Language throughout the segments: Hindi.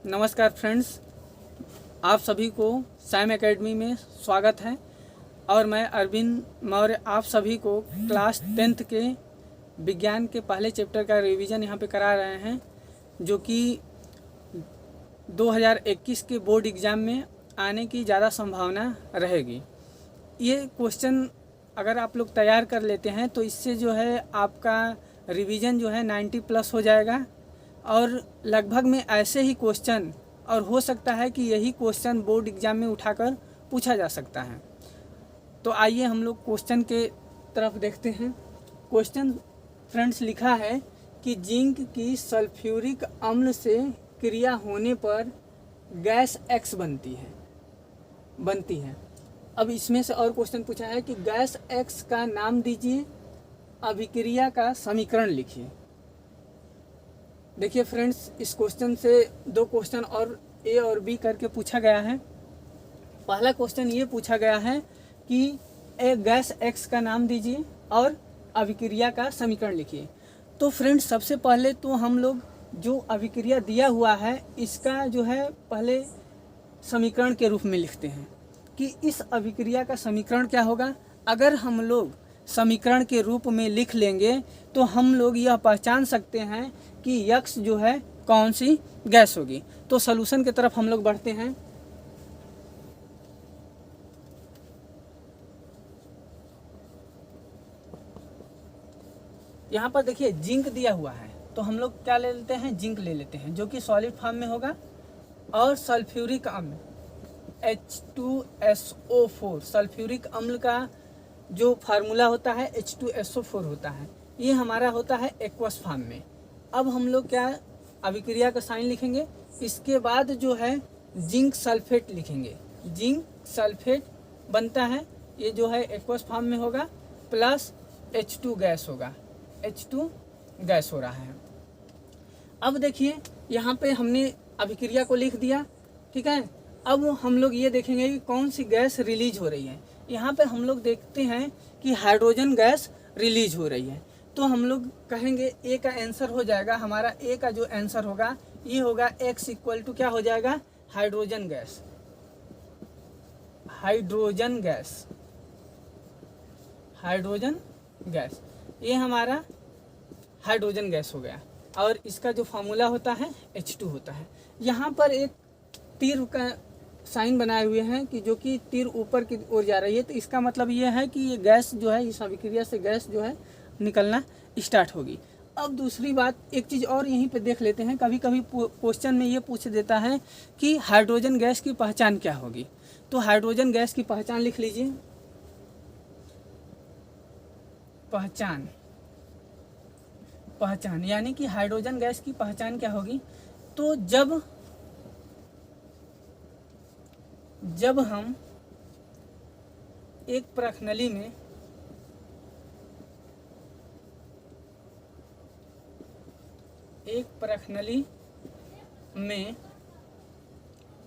नमस्कार फ्रेंड्स, आप सभी को सैम एकेडमी में स्वागत है। और मैं अरविंद मौर्य आप सभी को क्लास 10th के विज्ञान के पहले चैप्टर का रिवीजन यहाँ पे करा रहे हैं, जो कि 2021 के बोर्ड एग्ज़ाम में आने की ज़्यादा संभावना रहेगी। ये क्वेश्चन अगर आप लोग तैयार कर लेते हैं तो इससे जो है आपका रिवीजन जो है 90+ हो जाएगा। और लगभग में ऐसे ही क्वेश्चन, और हो सकता है कि यही क्वेश्चन बोर्ड एग्ज़ाम में उठाकर पूछा जा सकता है। तो आइए हम लोग क्वेश्चन के तरफ देखते हैं। क्वेश्चन फ्रेंड्स लिखा है कि जिंक की सल्फ्यूरिक अम्ल से क्रिया होने पर गैस X बनती है। अब इसमें से और क्वेश्चन पूछा है कि गैस X का नाम दीजिए, अभिक्रिया का समीकरण लिखिए। देखिए फ्रेंड्स, इस क्वेश्चन से दो क्वेश्चन और ए और बी करके पूछा गया है। पहला क्वेश्चन ये पूछा गया है कि गैस X का नाम दीजिए और अभिक्रिया का समीकरण लिखिए। तो फ्रेंड्स, सबसे पहले तो हम लोग जो अभिक्रिया दिया हुआ है इसका जो है पहले समीकरण के रूप में लिखते हैं कि इस अभिक्रिया का समीकरण क्या होगा। अगर हम लोग समीकरण के रूप में लिख लेंगे तो हम लोग यह पहचान सकते हैं कि X जो है कौन सी गैस होगी। तो सॉल्यूशन की तरफ हम लोग बढ़ते हैं। यहाँ पर देखिए जिंक दिया हुआ है, तो हम लोग क्या ले लेते हैं, जिंक ले लेते हैं, जो कि सॉलिड फॉर्म में होगा। और सल्फ्यूरिक अम्ल H2SO4, सल्फ्यूरिक अम्ल का जो फार्मूला होता है H2SO4 होता है। ये हमारा होता है एक्वस फॉर्म में। अब हम लोग क्या अभिक्रिया का साइन लिखेंगे, इसके बाद जो है जिंक सल्फेट लिखेंगे। जिंक सल्फेट बनता है, ये जो है एक्वस फॉर्म में होगा, प्लस H2 गैस होगा। H2 गैस हो रहा है। अब देखिए यहाँ पे हमने अभिक्रिया को लिख दिया, ठीक है। अब हम लोग ये देखेंगे कि कौन सी गैस रिलीज हो रही है। यहाँ पे हम लोग देखते हैं कि हाइड्रोजन गैस रिलीज हो रही है। तो हम लोग कहेंगे ए का आंसर हो जाएगा, हमारा ए का जो आंसर होगा ये होगा X इक्वल टू क्या हो जाएगा, hydrogen gas. Hydrogen gas, hydrogen gas, ये हमारा हाइड्रोजन गैस हो गया। और इसका जो फार्मूला होता है H2 होता है। यहाँ पर एक तीर का साइन बनाए हुए हैं कि जो कि तीर ऊपर की ओर जा रही है। तो इसका मतलब ये है कि ये गैस जो है, इस अभिक्रिया से गैस जो है निकलना स्टार्ट होगी। अब दूसरी बात, एक चीज़ और यहीं पे देख लेते हैं। कभी कभी क्वेश्चन में ये पूछ देता है कि हाइड्रोजन गैस की पहचान क्या होगी। तो हाइड्रोजन गैस की पहचान लिख लीजिए। पहचान यानी कि हाइड्रोजन गैस की पहचान क्या होगी। तो जब हम एक प्रखनली में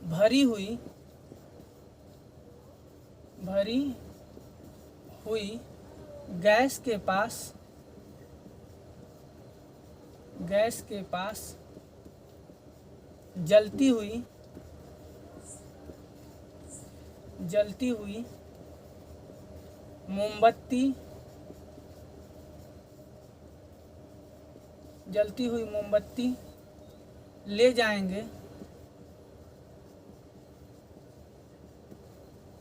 भरी हुई गैस के पास जलती हुई मोमबत्ती ले जाएंगे,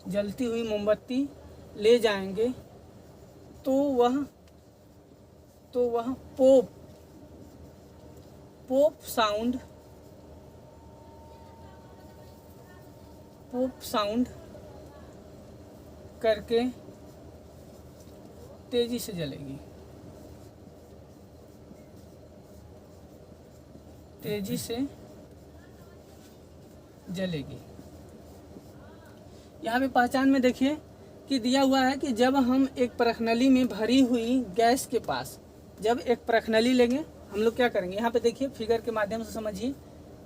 जलती हुई मोमबत्ती ले जाएंगे तो वह पोप साउंड करके तेजी से जलेगी। यहाँ पे पहचान में देखिए कि दिया हुआ है कि जब हम एक प्रखनली में भरी हुई गैस के पास, जब एक प्रखनली लेंगे, हम लोग क्या करेंगे, यहाँ पे देखिए फिगर के माध्यम से समझिए।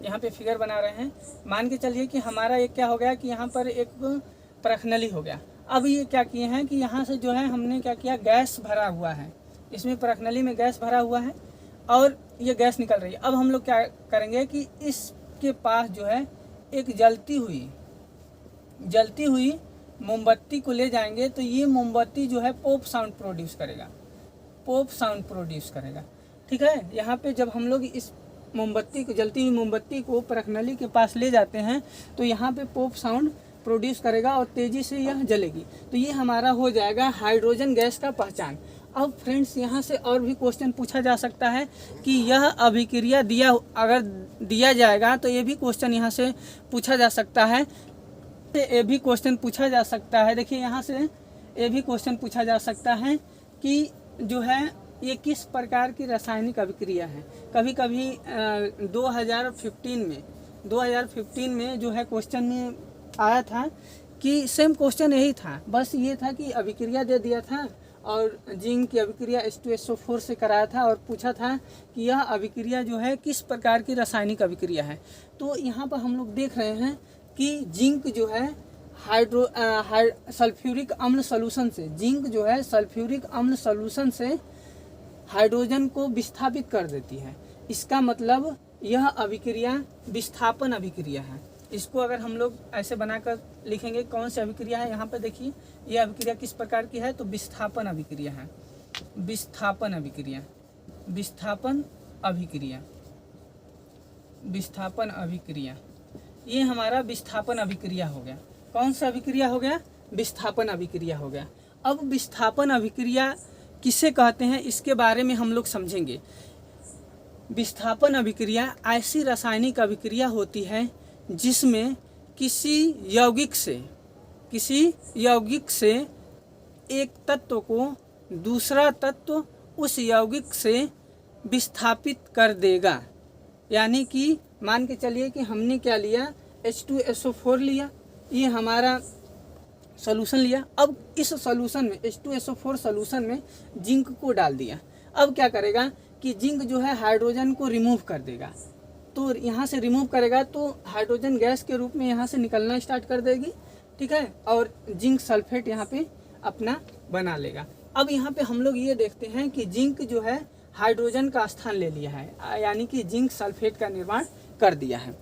यहाँ पे फिगर बना रहे हैं। मान के चलिए कि हमारा एक क्या हो गया कि यहाँ पर एक प्रखनली हो गया। अब ये क्या किए हैं कि यहाँ से जो है हमने क्या किया, गैस भरा हुआ है, इसमें प्रखनली में गैस भरा हुआ है और ये गैस निकल रही है। अब हम लोग क्या करेंगे कि इस इसके पास जो है एक जलती हुई मोमबत्ती को ले जाएंगे तो ये मोमबत्ती जो है पॉप साउंड प्रोड्यूस करेगा। ठीक है, यहाँ पे जब हम लोग इस मोमबत्ती को, जलती हुई मोमबत्ती को परखनली के पास ले जाते हैं तो यहाँ पे पॉप साउंड प्रोड्यूस करेगा और तेज़ी से यह जलेगी। तो ये हमारा हो जाएगा हाइड्रोजन गैस का पहचान। अब फ्रेंड्स यहाँ से और भी क्वेश्चन पूछा जा सकता है कि यह अभिक्रिया अगर दिया जाएगा तो ये भी क्वेश्चन यहाँ से पूछा जा सकता है। ये भी क्वेश्चन पूछा जा सकता है, देखिए यहाँ से ये भी क्वेश्चन पूछा जा सकता है कि जो है ये किस प्रकार की रासायनिक अभिक्रिया है। कभी कभी 2015 में जो है क्वेश्चन में आया था कि सेम क्वेश्चन यही था, बस ये था कि अभिक्रिया दे दिया था और जिंक की अभिक्रिया H2SO4 से कराया था और पूछा था कि यह अभिक्रिया जो है किस प्रकार की रासायनिक अभिक्रिया है। तो यहाँ पर हम लोग देख रहे हैं कि जिंक जो है सल्फ्यूरिक अम्ल सॉल्यूशन से, जिंक जो है सल्फ्यूरिक अम्ल सॉल्यूशन से हाइड्रोजन को विस्थापित कर देती है। इसका मतलब यह अभिक्रिया विस्थापन अभिक्रिया है। इसको अगर हम लोग ऐसे बनाकर लिखेंगे कौन सी अभिक्रिया है, यहाँ पर देखिए ये अभिक्रिया किस प्रकार की है, तो विस्थापन अभिक्रिया है। विस्थापन अभिक्रिया ये हमारा विस्थापन अभिक्रिया हो गया। कौन सा अभिक्रिया हो गया, विस्थापन अभिक्रिया हो गया। अब विस्थापन अभिक्रिया किसे कहते हैं इसके बारे में हम लोग समझेंगे। विस्थापन अभिक्रिया ऐसी रासायनिक अभिक्रिया होती है जिसमें किसी यौगिक से एक तत्व को दूसरा तत्व उस यौगिक से विस्थापित कर देगा। यानी कि मान के चलिए कि हमने क्या लिया, H2SO4 लिया, ये हमारा सॉल्यूशन लिया। अब इस सॉल्यूशन में H2SO4 सॉल्यूशन में जिंक को डाल दिया। अब क्या करेगा कि जिंक जो है हाइड्रोजन को रिमूव कर देगा। तो यहाँ से रिमूव करेगा तो हाइड्रोजन गैस के रूप में यहाँ से निकलना स्टार्ट कर देगी। ठीक है, और जिंक सल्फेट यहाँ पे अपना बना लेगा। अब यहाँ पे हम लोग ये देखते हैं कि जिंक जो है हाइड्रोजन का स्थान ले लिया है, यानी कि जिंक सल्फेट का निर्माण कर दिया है।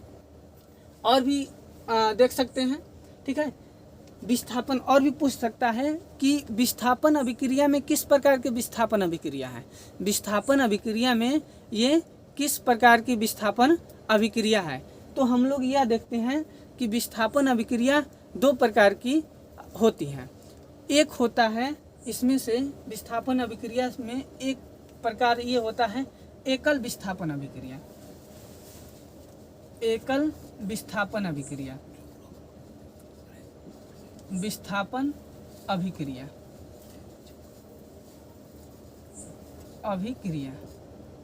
और भी देख सकते हैं। ठीक है, विस्थापन और भी पूछ सकता है कि विस्थापन अभिक्रिया में किस प्रकार की विस्थापन अभिक्रिया है। विस्थापन अभिक्रिया में ये किस प्रकार की विस्थापन अभिक्रिया है। तो हम लोग यह देखते हैं कि विस्थापन अभिक्रिया दो प्रकार की होती हैं। एक होता है, इसमें से विस्थापन अभिक्रिया में एक प्रकार ये होता है एकल विस्थापन अभिक्रिया। एकल विस्थापन अभिक्रिया, विस्थापन अभिक्रिया,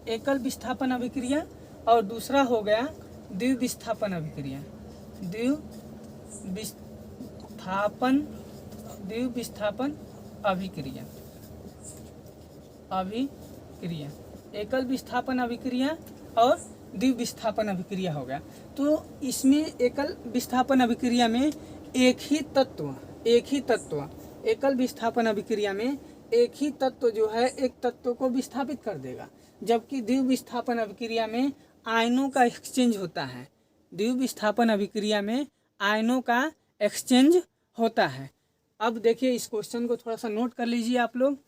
एकल विस्थापन अभिक्रिया। और दूसरा हो गया द्विविस्थापन अभिक्रिया। द्विविस्थापन अभिक्रिया। एकल विस्थापन अभिक्रिया और द्विविस्थापन अभिक्रिया हो गया। तो इसमें एकल विस्थापन अभिक्रिया में एक ही तत्व, एकल विस्थापन अभिक्रिया में एक ही तत्व जो है एक तत्व को विस्थापित कर देगा, जबकि द्विविस्थापन अभिक्रिया में आयनों का एक्सचेंज होता है। द्विविस्थापन अभिक्रिया में आयनों का एक्सचेंज होता है। अब देखिए इस क्वेश्चन को थोड़ा सा नोट कर लीजिए आप लोग।